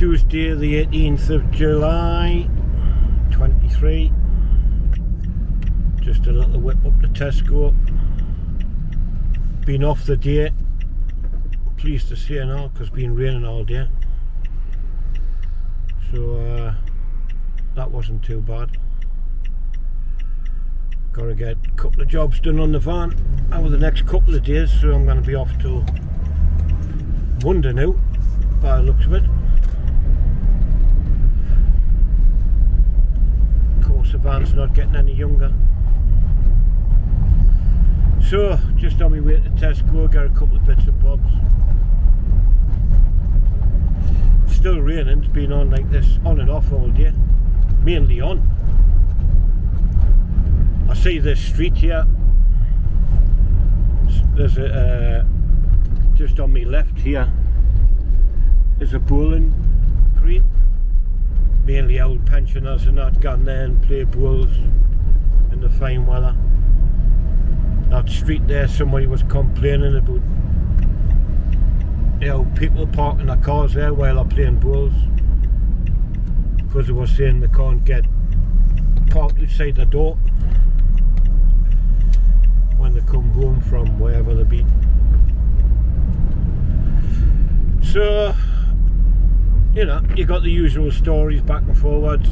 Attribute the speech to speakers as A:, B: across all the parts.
A: Tuesday the 18th of July 23. Just a little whip up to Tesco. Been off the day, pleased to say now, because it's been raining all day, so that wasn't too bad. Got to get a couple of jobs done on the van over the next couple of days, so I'm going to be off till Monday now, by the looks of it. Of course the van's not getting any younger. So, just on my way to Tesco, get a couple of bits and bobs. It's still raining, it's been on like this, on and off all day. Mainly on. I see this street here. There's a, just on my left here, there's a bowling green. Mainly old pensioners and that gone there and play bowls in the fine weather. That street there, somebody was complaining about, you know, people parking their cars there while they're playing bowls, because they were saying they can't get parked outside the door when they come home from wherever they've been. So, you know, you got the usual stories back and forwards.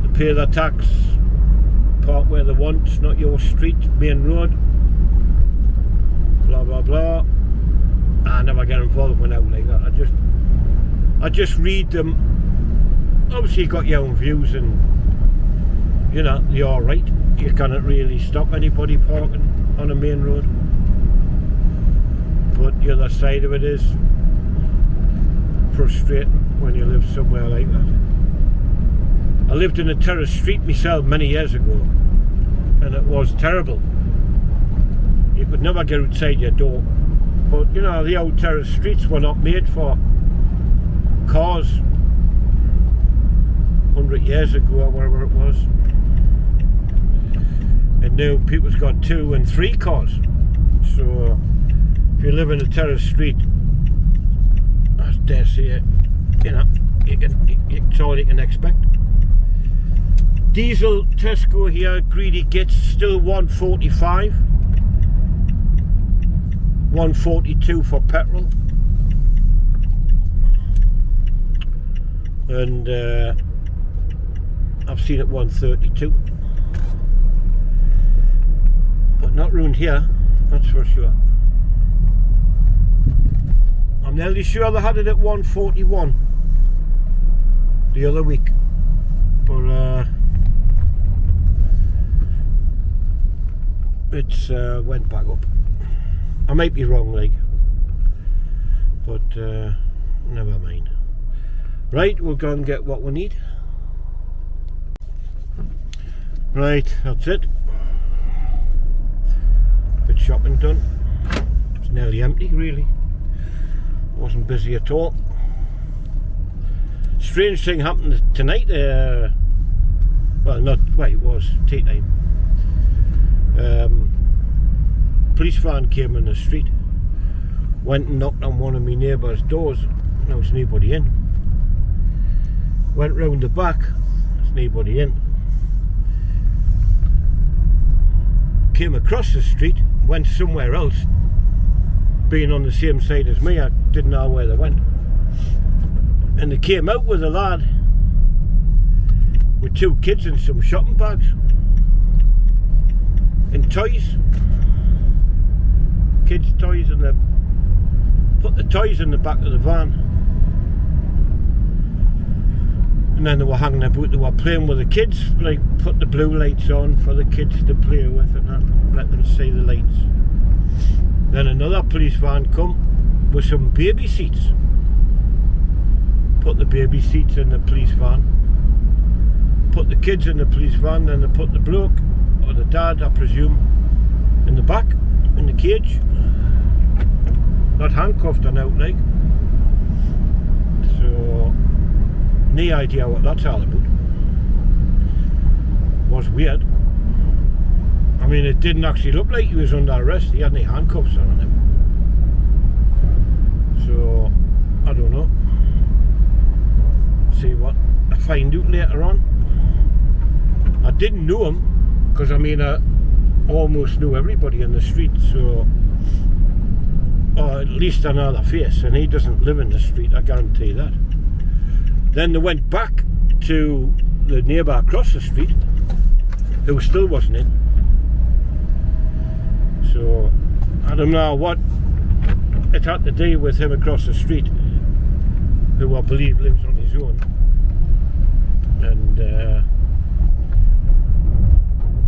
A: They pay their tax, park where they want, it's not your street, main road, blah blah blah. I never get involved with out like that. I just read them. Obviously you got your own views and, you know, you're alright. You cannot really stop anybody parking on a main road. But the other side of it is frustrating when you live somewhere like that. I lived in a terrace street myself many years ago, and it was terrible. You could never get outside your door. But you know, the old terrace streets were not made for cars 100 years ago or whatever it was. And now people's got 2 and 3 cars. So if you live in a terrace street, I dare say, you know, it's all you can expect. Diesel Tesco here, greedy gets still 145, 142 for petrol, and I've seen it 132, but not round here, that's for sure. I'm nearly sure they had it at 141 the other week, but it's went back up. I might be wrong, like, but never mind. Right, we'll go and get what we need. Right, that's it. Bit shopping done. It's nearly empty, really. Wasn't busy at all. Strange thing happened tonight. Well, it was tea time. Police van came in the street, went and knocked on one of my neighbours' doors. There was nobody in. Went round the back, there's nobody in. Came across the street, went somewhere else. Being on the same side as me, I didn't know where they went. And they came out with a lad with 2 kids and some shopping bags and toys, kids' toys, and they put the toys in the back of the van, and then they were hanging about, they were playing with the kids, like put the blue lights on for the kids to play with and let them see the lights. Then another police van come with some baby seats, put the baby seats in the police van, put the kids in the police van, then they put the bloke, or the dad I presume, in the back, in the cage, not handcuffed or out like. So, no idea what that's all about. Was weird. I mean, it didn't actually look like he was under arrest. He had any handcuffs on him. So, I don't know. find out later on. I didn't know him because I mean I almost knew everybody in the street, so, or at least another face, and he doesn't live in the street, I guarantee that. Then they went back to the neighbour across the street, who still wasn't in. So I don't know what it had to do with him across the street, who I believe lives on his own, and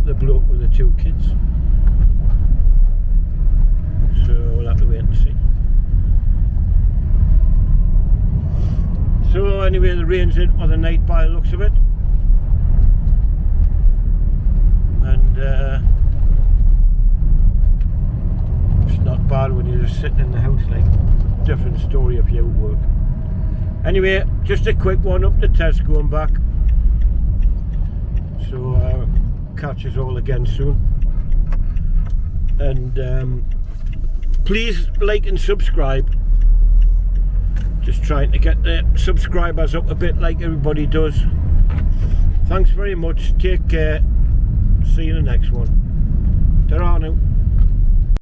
A: the bloke with the 2 kids. So we'll have to wait and see. So anyway, the rain's in for the night by the looks of it, and it's not bad when you're just sitting in the house. Like, different story if you're at work. Anyway, just a quick one up to Tesco and back, so catch us all again soon. And please like and subscribe. Just trying to get the subscribers up a bit like everybody does. Thanks very much, take care, see you in the next one. Ta-ra now.